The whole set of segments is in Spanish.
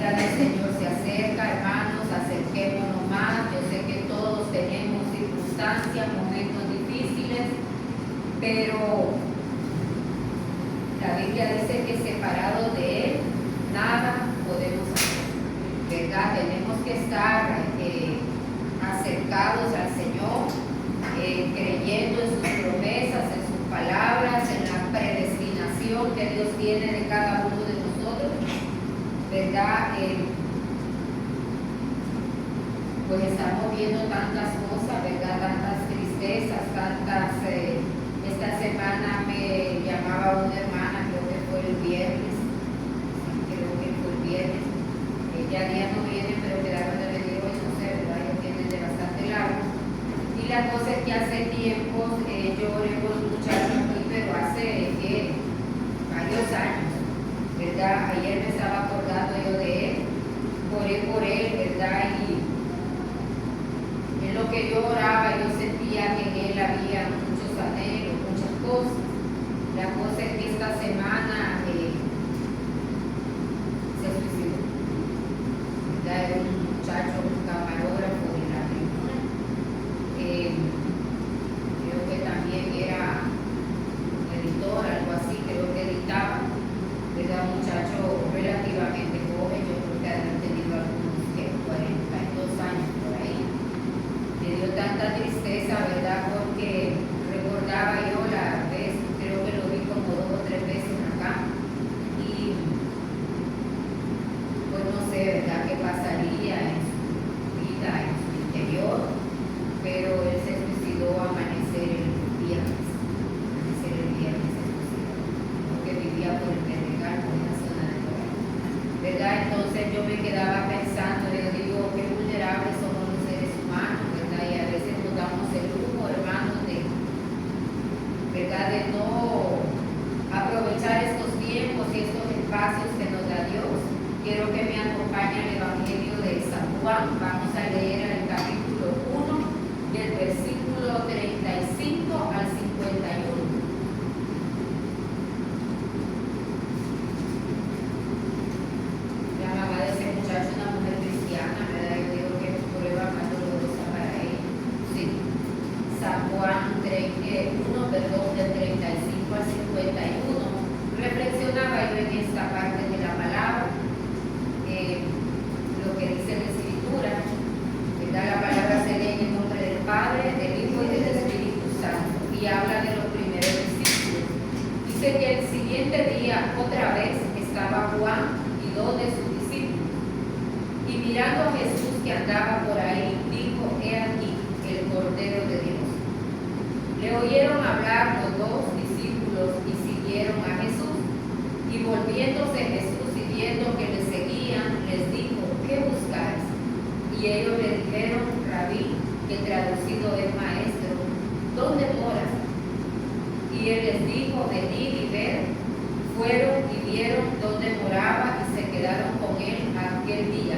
venida del Señor se acerca, hermanos, acerquémonos más. Yo sé que todos tenemos circunstancias, momentos difíciles, pero la Biblia dice que separados de Él, nada podemos hacer, ¿verdad? Tenemos que estar acercados al Señor, creyendo en sus promesas, en sus palabras, en la predestinación que Dios tiene de cada uno de nosotros, ¿verdad? Pues estamos viendo tantas cosas, ¿verdad? Tantas tristezas, esta semana me llamaba una hermana, creo que fue el viernes, ya día no viene, pero quedaron de venir hoy, no sé, ¿verdad? Ellos vienen de bastante largo. Y la cosa es que hace tiempos yo oré por un muchacho aquí, pero hace varios años, ¿verdad? Ayer me estaba acordando yo de él, oré por él, ¿verdad? Y en lo que yo oraba, yo sentía que en él había muchos anhelos, muchas cosas. La cosa es que esta semana se suicidó. Era un muchacho, un camarógrafo en la película. Creo que también era un editor, algo así, creo que editaba. Era un muchacho relativamente joven, yo creo que había tenido algunos 42 años por ahí. Me dio tanta tristeza, ¿verdad? Porque recordaba yo la vez, creo que lo vi como 2 o 3 veces acá. Y pues no sé, ¿verdad?, qué pasaría en su vida, en su interior, pero él se suicidó amanecer el viernes se suicidó, porque vivía por el Pedregal, por esa zona de Torre, ¿verdad? Entonces yo me quedaba pensando, yo digo, qué vulnerables somos los seres humanos, ¿verdad? Y a veces nos damos el lujo, hermanos, ¿verdad?, de no aprovechar estos tiempos y estos espacios que nos da Dios. Quiero que me acompañe al Evangelio de San Juan. Vamos a leer el capítulo 1, del versículo 35 al 51. La mamá de ese muchacho, una mujer cristiana, ¿verdad? Yo digo que es prueba más dolorosa para ella. Sí. San Juan 1, perdón, del 35 al 51. Reflexionaba yo en esta parte de la palabra. Lo que dice la Escritura, ¿verdad? La palabra se lee en el nombre del Padre, del Hijo y del Espíritu Santo, y habla de los primeros discípulos. Dice que el siguiente día otra vez estaba Juan y 2 de sus discípulos, y mirando a Jesús que andaba por ahí, dijo: he aquí el Cordero de Dios. Le oyeron hablar los 2 discípulos y siguieron a Jesús, y volviéndose Jesús y viendo que le seguían, les dijo: ¿qué buscáis? Y ellos le dijeron: Rabí, que traducido es maestro, ¿dónde moras? Y él les dijo: venid y ved. Fueron y vieron dónde moraba y se quedaron con él aquel día,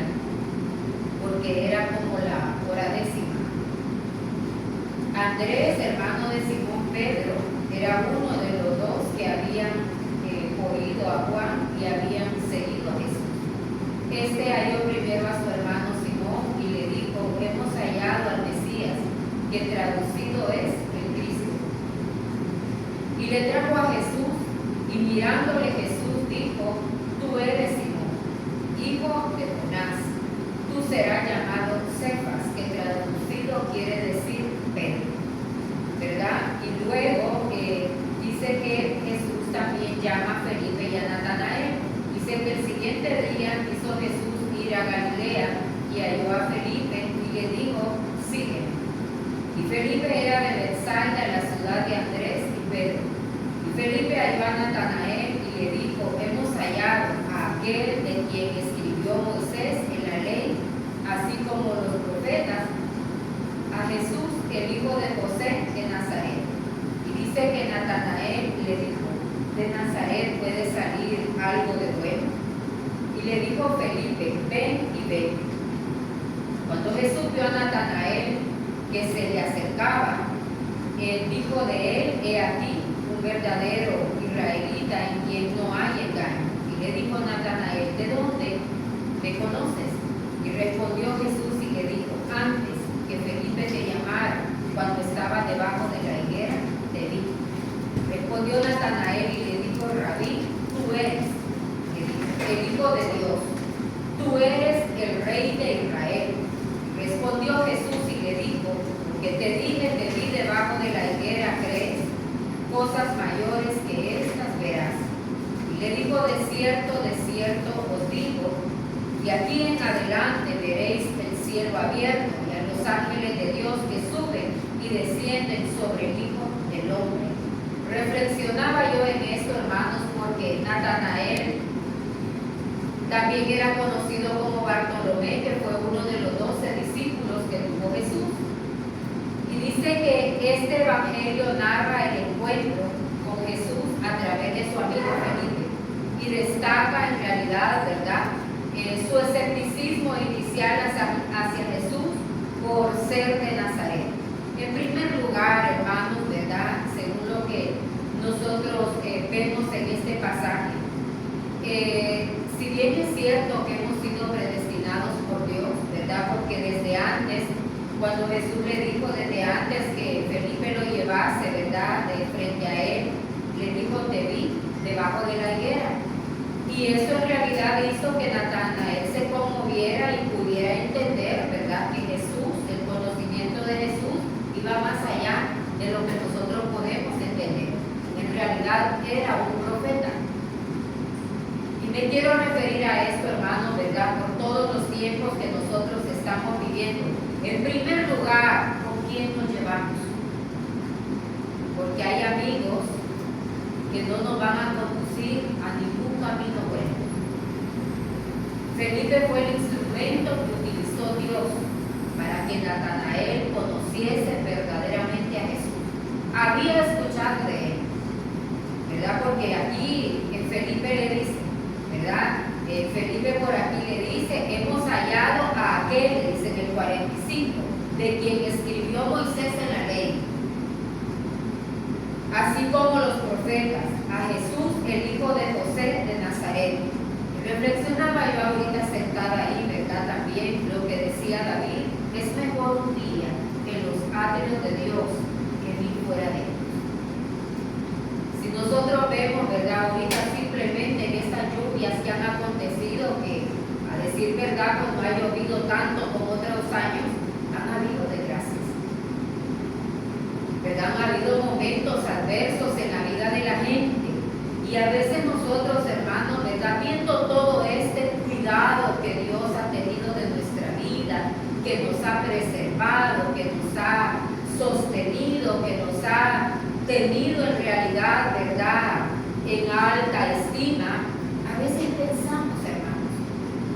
porque era como la hora 10. Andrés, hermano de Simón Pedro, era uno de los 2 que habían oído a Juan y habían seguido a Jesús. Este halló primero a su hermano Simón y le dijo: hemos hallado al Mesías, que traducido es el Cristo. Y le trajo a Jesús, y mirándole Jesús dijo: tú eres Simón, hijo de Jonás, tú serás llamado Cefas, que traducido quiere decir Pedro, ¿verdad? Y luego dice que Jesús también llama a Felipe y a Natanael. Dice que el siguiente día quiso Jesús ir a Galilea y halló a Felipe y le dijo: sígueme. Y Felipe era de Betsaida, la ciudad de Andrés y Pedro. Y Felipe halló a Natanael y le dijo: hemos hallado a aquel de quien escribió Moisés en la ley, así como los profetas, a Jesús, el hijo de José de Nazaret. Y dice que Natanael le dijo: ¿de Nazaret puede salir algo de bueno? Y le dijo Felipe: ven y ve. Cuando Jesús vio a Natanael que se le acercaba, él dijo de él: he aquí un verdadero israelita en quien no hay engaño. Y le dijo Natanael: ¿de dónde ¿me conoces? Y respondió Jesús y le dijo, antes que Felipe te llamara, cuando estaba debajo de la higuera, te vi. Respondió Natanael y le dijo, Rabí, tú eres el Hijo de Dios, tú eres el Rey de Israel. Respondió Jesús y le dijo, que te dije, te vi debajo de la higuera, ¿crees? Cosas mayores que estas verás. Y le dijo, de cierto os digo, y aquí en adelante veréis el cielo abierto y a los ángeles de Dios que suben y descienden sobre el Hijo del Hombre. Reflexionaba yo en esto, hermanos, porque Natanael también era conocido como Bartolomé, que fue uno de los 12 discípulos que tuvo Jesús. Y dice que este evangelio narra el encuentro con Jesús a través de su amigo Felipe y destaca en realidad, ¿verdad?, su escepticismo inicial hacia Jesús por ser de Nazaret. En primer lugar, hermanos, ¿verdad?, según lo que nosotros vemos en este pasaje, si bien es cierto que hemos sido predestinados por Dios, ¿verdad?, porque desde antes, cuando Jesús le dijo desde antes que Felipe lo llevase, ¿verdad?, de frente a él, le dijo, te vi debajo de la higuera. Y eso en realidad hizo que Natanael se conmoviera y pudiera entender, ¿verdad?, que Jesús, el conocimiento de Jesús, iba más allá de lo que nosotros podemos entender. En realidad era un profeta. Y me quiero referir a esto, hermanos, ¿verdad?, por todos los tiempos que nosotros estamos viviendo. En primer lugar, ¿con quién nos llevamos? Porque hay amigos que no nos van a conducir a ningún camino bueno. Felipe fue el instrumento que utilizó Dios para que Natanael conociese verdaderamente a Jesús. Había escuchado de él, ¿verdad? Porque aquí Felipe le dice, ¿verdad? Felipe por aquí le dice, hemos hallado a aquel, dice en el 45, de quien escribió Moisés en la ley, así como los profetas, a Jesús, el hijo de José de Nazaret. Reflexionaba yo ahorita sentada ahí, ¿verdad? También lo que decía David, es mejor un día en los átrios de Dios que mil fuera de ellos. Si nosotros vemos, ¿verdad?, ahorita simplemente en estas lluvias que han acontecido, que a decir verdad, pues no ha llovido tanto como otros años, han habido desgracias, ¿verdad? Han habido momentos adversos en la vida de la gente. Y a veces nosotros, hermanos, ¿verdad?, viendo todo este cuidado que Dios ha tenido de nuestra vida, que nos ha preservado, que nos ha sostenido, que nos ha tenido en realidad, ¿verdad?, en alta estima, a veces pensamos, hermanos,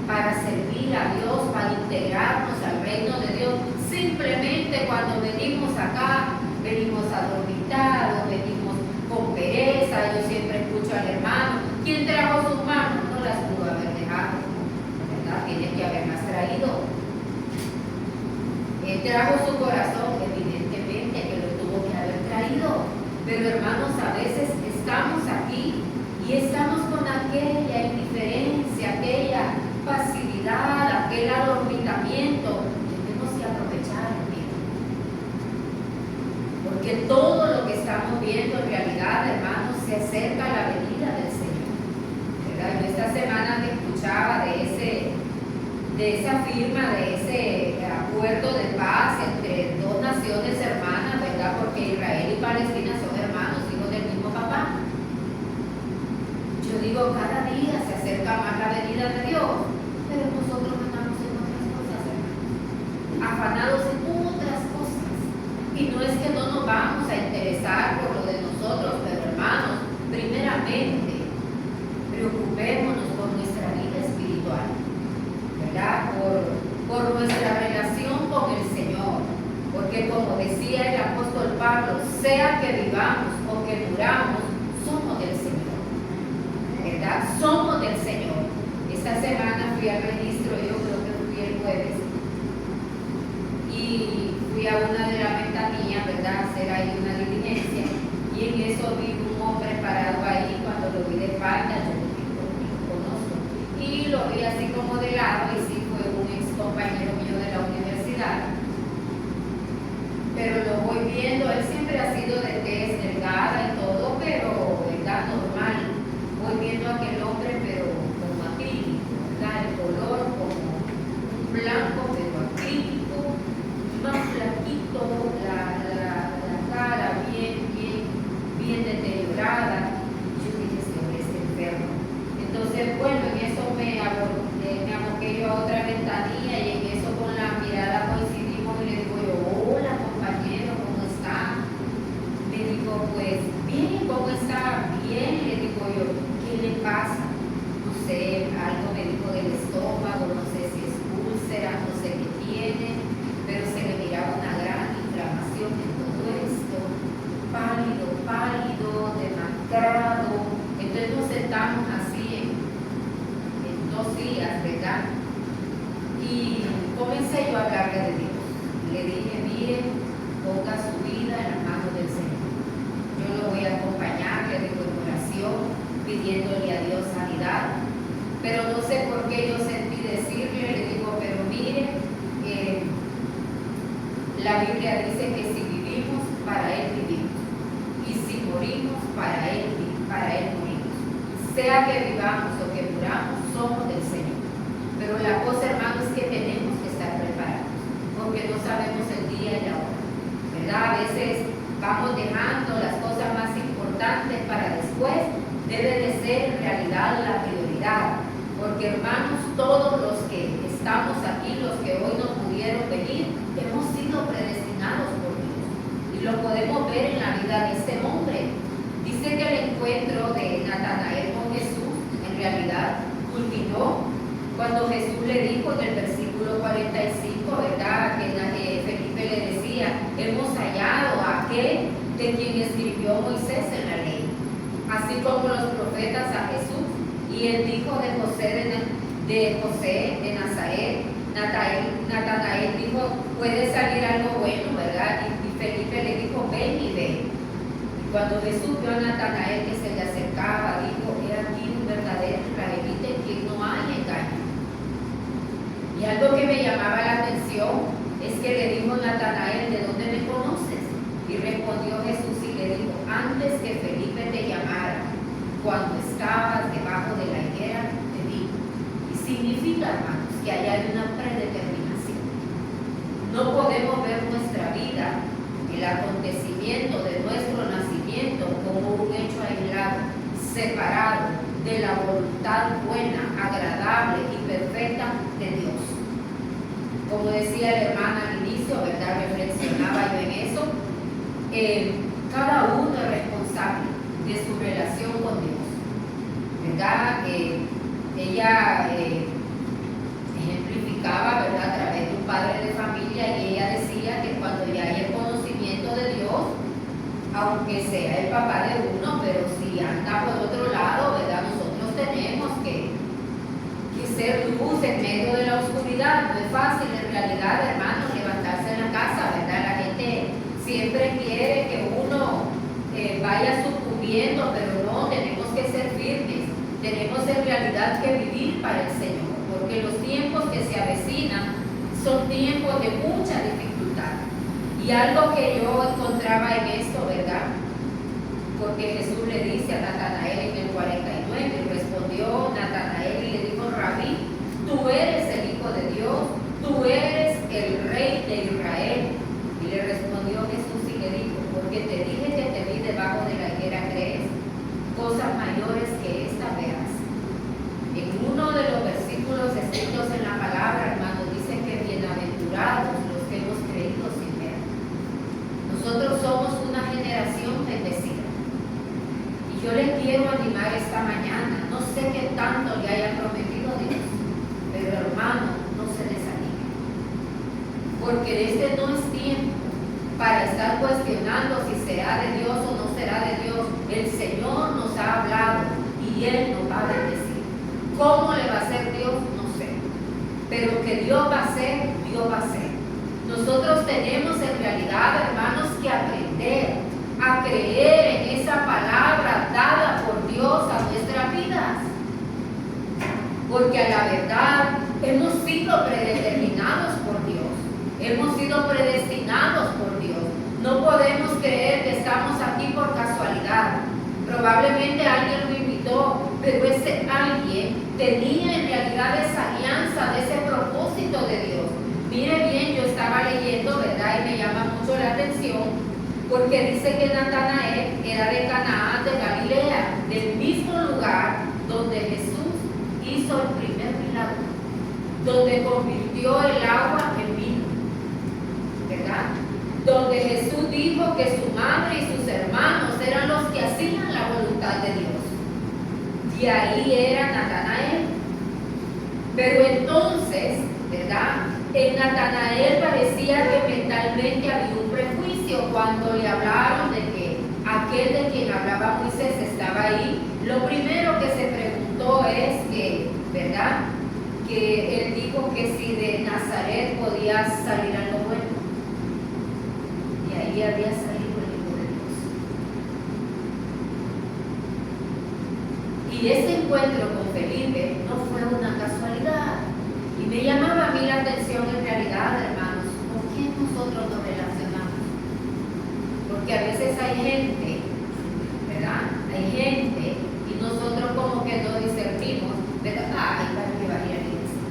para servir a Dios, para integrarnos al reino de Dios, simplemente cuando venimos acá, venimos adormitados, venimos con pereza. Yo siempre escucho al hermano, ¿quién trajo sus manos? No las pudo haber dejado, ¿verdad? Tiene que haberlas traído. Él trajo su corazón, evidentemente que lo tuvo que haber traído. Pero hermanos, a veces estamos aquí y estamos con aquella indiferencia, aquella pasividad, aquel adormitamiento. Tenemos que aprovechar el tiempo. Porque todo lo que estamos viendo en realidad, hermanos, se acerca a la venida del Señor, ¿verdad? Yo esta semana que escuchaba de esa firma, de ese acuerdo de paz entre dos naciones hermanas, ¿verdad? Porque Israel y Palestina son hermanos, hijos del mismo papá. Yo digo, cada día se acerca más la venida de Dios, pero nosotros andamos en otras cosas, hermanos, afanados en otras cosas. Y no es que no nos vamos a interesar por lo de nosotros, pero hermanos, primeramente, preocupémonos por nuestra vida espiritual, ¿verdad? Por nuestra relación con el Señor. Porque como decía el apóstol Pablo, sea que vivamos o que muramos, somos del Señor, ¿verdad? Somos del Señor. Esta semana fui al registro, yo creo que fui el jueves, y fui a una de las ventanillas, ¿verdad?, a hacer ahí una diligencia, y en eso vi un hombre parado ahí. Cuando lo vi de espalda, yo lo conozco, y lo vi así como de lado, y sí fue un ex compañero mío de la universidad. Pero lo voy viendo, él siempre ha sido de tez delgada y todo, pero ¿verdad? Normal. Voy viendo a aquel hombre, pero como acrílico, ¿verdad? El color como un blanco, pero acrílico, más flaquito, la cara bien deteriorada. Yo dije, este hombre está enfermo. Entonces, bueno, en eso me aboqué yo a otra ventanilla, y en eso con la mirada coincidimos, y le digo yo, hola compañero, ¿cómo está? Me dijo, pues bien, ¿cómo está? Bien, le digo yo, ¿qué le pasa? No sé, algo me dijo del estómago, no sé si es úlcera, no sé qué tiene, pero se le miraba una gran inflamación en todo esto, pálido, demacrado. Entonces nos sentamos así en 2 días, ¿verdad? Y comencé yo a hablarle de Dios. Le dije, mire, ponga su vida en las manos del Señor. Yo lo voy a acompañar, le digo, en oración, pidiéndole a Dios sanidad. Pero no sé por qué yo sentí decirle, le digo, pero mire, la Biblia dice que si vivimos, para Él vivimos. Y si morimos, para Él morimos. Sea que vivamos o que muramos, somos del Señor. Pero la cosa, hermanos, es que tenemos que estar preparados, porque no sabemos el día y la hora, ¿verdad? A veces vamos dejando las cosas más importantes para después. Debe de ser en realidad la prioridad, porque hermanos, todos los que estamos aquí, los que hoy no pudieron venir, hemos sido predestinados por Dios, y lo podemos ver en la vida de este hombre. Dice que el encuentro de Natanael con Jesús en realidad culminó cuando Jesús le dijo en el versículo 45, ¿verdad? Que Felipe le decía, hemos hallado a aquel de quien escribió Moisés en la ley, así como los profetas a Jesús. Y el hijo de José de Nazaret, Natanael dijo, puede salir algo bueno, ¿verdad? Y Felipe le dijo, ven y ve. Y cuando Jesús vio a Natanael que se le acercaba, dijo, he aquí un verdadero israelita en quien no hay engaño. Y algo que me llamaba la atención es que le dijo Natanael, ¿de dónde me conoces? Y respondió Jesús y le dijo, antes que Felipe te llamara, cuando estabas debajo de la higuera, te vi. Y significa, hermanos, que allá hay una predeterminación. No podemos ver nuestra vida, el acontecimiento de nuestro nacimiento, como un hecho aislado, separado de la voluntad buena, agradable y perfecta de Dios. Como decía la hermana al inicio, ¿verdad? Reflexionaba yo en eso. Cada uno es responsable de su relación con Dios, ¿verdad? Ella ejemplificaba, ¿verdad?, a través de un padre de familia, y ella decía que cuando ya hay el conocimiento de Dios, aunque sea el papá de uno, pero si anda por otro lado, ¿verdad?, nosotros tenemos que ser luz en medio de la oscuridad. No es fácil en realidad, hermanos, levantarse en la casa, ¿verdad? La gente siempre quiere que uno vaya sucumbiendo, pero no, tenemos que ser firmes, tenemos en realidad que vivir para el Señor, porque los tiempos que se avecinan son tiempos de mucha dificultad. Y algo que yo encontraba en esto, ¿verdad? Porque Jesús le dice a Natanael en el 49, y respondió Natanael y le dijo, Rabí, tú eres el Hijo de Dios, tú eres el Rey de Israel. Y le respondió Jesús y le dijo, porque te dije que te vi debajo de la higuera, ¿crees? Cosas mayores que esta verás. En uno de los versículos escritos en la palabra, hermano, dice que bienaventurados los que hemos creído sin ver. Nosotros somos una generación bendecida. Y yo les quiero animar esta mañana, no sé qué tanto le haya prometido Dios, pero hermano, no se desanime, porque este no es tiempo para estar cuestionando si será de Dios o no será de Dios. El Señor nos ha hablado y Él nos va a bendecir. ¿Cómo le va a hacer Dios? No sé, pero que Dios va a hacer, Dios va a hacer. Nosotros tenemos en realidad, hermanos, que aprender a creer en esa palabra dada por Dios a nuestras vidas. porque a la verdad hemos sido predeterminados por Dios, hemos sido predestinados por Dios. No podemos creer que estamos aquí por casualidad. Probablemente alguien lo invitó, pero ese alguien tenía en realidad esa alianza, de ese propósito de Dios. Mire bien, yo estaba leyendo, ¿verdad? Y me llama mucho la atención, porque dice que Natanael era de Canaán de Galilea, del mismo lugar donde Jesús hizo el primer milagro, donde convirtió el agua en vino, ¿verdad? Donde Jesús dijo que su madre y sus hermanos eran los que hacían la voluntad de Dios. Y ahí era Natanael. Pero entonces, ¿verdad? En Natanael parecía que mentalmente había un prejuicio cuando le hablaron de que aquel de quien hablaba Moisés estaba ahí. Lo primero que se preguntó es que, ¿verdad? Que él dijo que si de Nazaret podía salir algo bueno. Y ahí había salido el Hijo de Dios. Y ese encuentro con Felipe no fue una casualidad. Y me llamaba a mí la atención en realidad, hermanos, ¿con quién nosotros nos relacionamos? Porque a veces hay gente, ¿verdad? Hay gente y nosotros como que no discernimos, ¿verdad? Ay, para que vaya a la iglesia.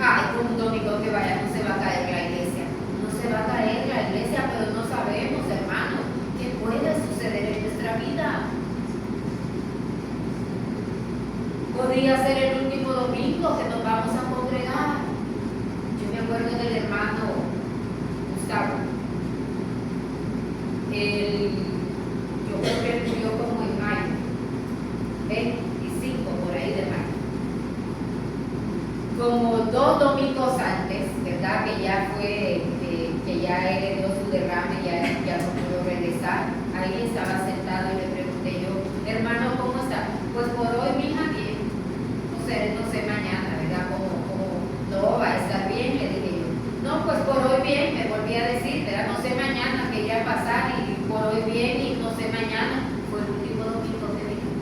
Ay, con un domingo que vaya no se va a caer la iglesia. No se va a caer la iglesia, pero no sabemos, hermanos, qué puede suceder en nuestra vida. Podría ser el último domingo que nos vamos a congregar. Yo me acuerdo del hermano Gustavo. Yo creo que él murió como en mayo, 25 por ahí de mayo. Como 2 domingos antes, ¿verdad? Que ya fue, que ya él dio su derrame, ya no pudo regresar. Ahí estaba sentado y le pregunté yo, hermano, ¿cómo está? Pues por hoy, mija, bien. No sé mañana, ¿verdad? Como no va a estar bien, le dije yo. No, pues por hoy bien, me volví a decir, ¿verdad? No sé mañana qué iba a pasar y por hoy bien y no sé mañana. Fue el último domingo que vino,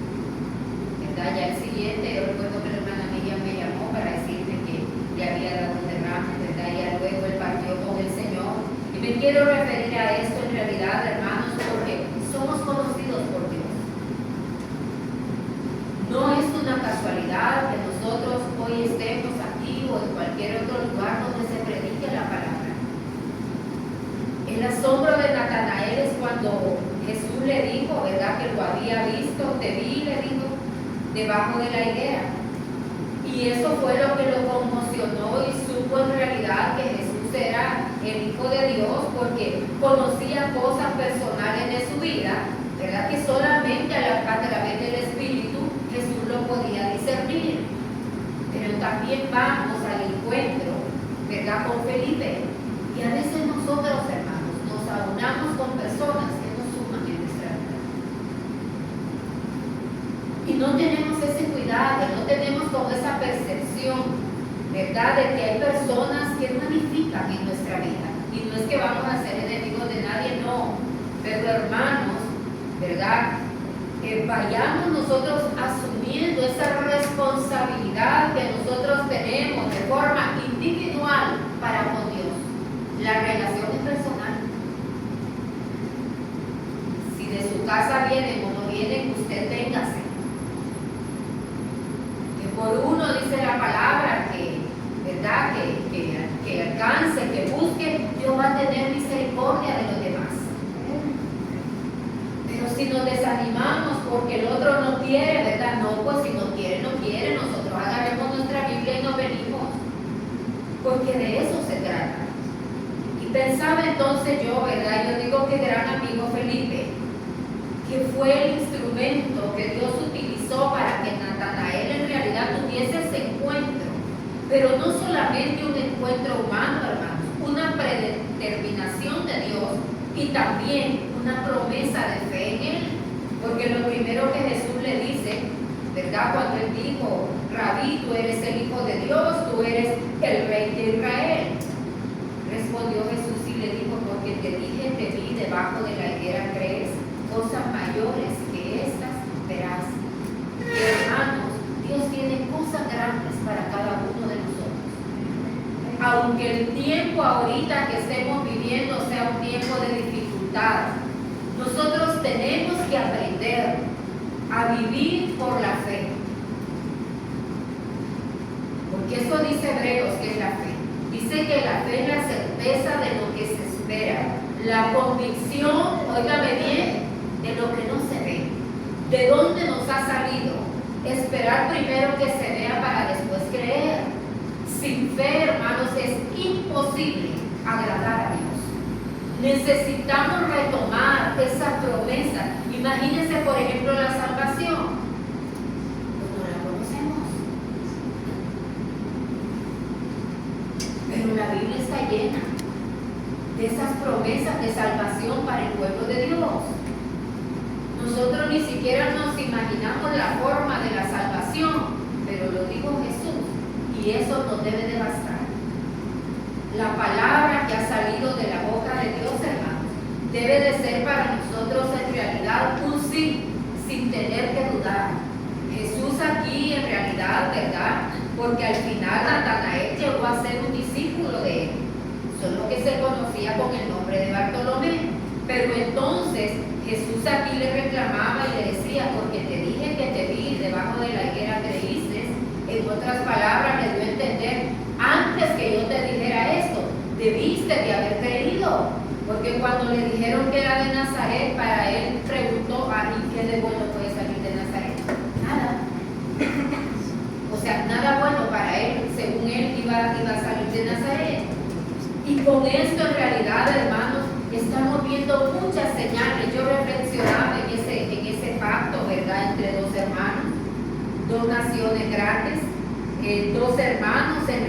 ¿verdad? Ya el siguiente, yo recuerdo que la hermana Miriam me llamó para decirme que le había dado un derrame, ¿verdad? Y ya luego él partió con el Señor. Y me quiero referir a esto en realidad, hermanos, porque somos conocidos por Dios. No es una casualidad que nosotros hoy estemos aquí o en cualquier otro lugar donde se predique la palabra. El asombro de Natanael es cuando Jesús le dijo, ¿verdad? Que lo había visto, te vi, le dijo, debajo de la higuera. Y eso fue lo que lo conmocionó y supo en realidad que Jesús era el Hijo de Dios porque conocía cosas personales de su vida, ¿verdad? Que solamente a través del Espíritu Jesús lo podía discernir. Pero también vamos al encuentro, ¿verdad? Con Felipe. Y a veces nosotros, hermanos, nos aunamos con personas que no suman en nuestra vida. Y no tenemos ese cuidado, no tenemos como esa percepción, ¿verdad? De que hay personas que magnifican en nuestra vida. Y no es que vamos a ser enemigos de nadie, no. Pero hermanos, ¿verdad? Que vayamos nosotros asumiendo esa responsabilidad que nosotros tenemos de forma individual para con Dios. La relación es personal. Si de su casa vienen o no vienen, usted véngase. Que por uno dice la palabra que, ¿verdad? Que alcance, que busque, Dios va a tener misericordia de los demás. Pero si nos desanimamos porque el otro no quiere, ¿verdad? No, pues si no quiere, no quiere. Nosotros agarremos nuestra Biblia y nos venimos. Porque de eso se trata. Y pensaba entonces yo, ¿verdad? Yo digo que gran amigo Felipe, que fue el instrumento que Dios utilizó para que Natanael en realidad tuviese ese encuentro. Pero no solamente un encuentro humano, hermanos, una predeterminación de Dios y también una promesa de fe en él, porque lo primero que Jesús le dice, ¿verdad? Cuando él dijo, Rabí, tú eres el Hijo de Dios, tú eres el Rey de Israel. Respondió Jesús y le dijo, porque te dije, te vi debajo de la higuera, crees, cosas mayores que estas verás. Y hermanos, Dios tiene cosas grandes aunque el tiempo ahorita que estemos viviendo sea un tiempo de dificultad, nosotros tenemos que aprender a vivir por la fe. Porque eso dice Hebreos, que es la fe. Dice que la fe es la certeza de lo que se espera, la convicción, óigame bien, de lo que no se ve. ¿De dónde nos ha salido? Esperar primero que se vea para después creer. Sin fe, hermanos, es imposible agradar a Dios. Necesitamos retomar esa promesa. Imagínense, por ejemplo, la salvación. Pues no la conocemos. Pero la Biblia está llena de esas promesas de salvación para el pueblo de Dios. Nosotros ni siquiera nos imaginamos la forma de la salvación, pero lo dijo Jesús, y eso nos debe de bastar. La palabra que ha salido de la boca de Dios, hermanos, debe de ser para nosotros en realidad un sí, sin tener que dudar. Jesús aquí en realidad, ¿verdad? Porque al final Natanael llegó a ser un discípulo de él, solo que se conocía con el nombre de Bartolomé. Pero entonces Jesús aquí le reclamaba y le decía, porque te dije que te vi debajo de la higuera creíste. En otras palabras, le dio a entender, antes que yo te dijera esto, debiste de haber creído. Porque cuando le dijeron que era de Nazaret, para él preguntó, ¿y qué de bueno puede salir de Nazaret? Nada. O sea, nada bueno para él, según él iba a salir de Nazaret. Y con esto en realidad, hermanos, estamos viendo muchas señales. Yo reflexionaba en ese pacto, ¿verdad?, entre dos hermanos, dos naciones grandes, dos hermanos en